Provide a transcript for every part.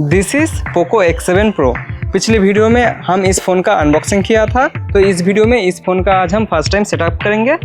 This is Poco X7 Pro। पिछले video में हम इस फ़ोन का अनबॉक्सिंग किया था, तो इस वीडियो में इस फ़ोन का आज हम फर्स्ट टाइम सेटअप करेंगे।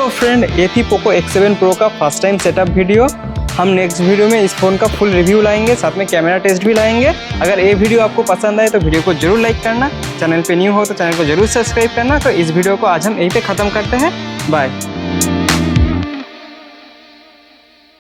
तो फ्रेंड, ये थी पोको X7 Pro का फर्स्ट टाइम सेटअप वीडियो। हम नेक्स्ट वीडियो में इस फ़ोन का फुल रिव्यू लाएंगे, साथ में कैमरा टेस्ट भी लाएंगे। अगर ये वीडियो आपको पसंद आए तो वीडियो को जरूर लाइक करना, चैनल पे न्यू हो तो चैनल को जरूर सब्सक्राइब करना। तो इस वीडियो को आज हम यहीं पे ख़त्म करते हैं। बाय।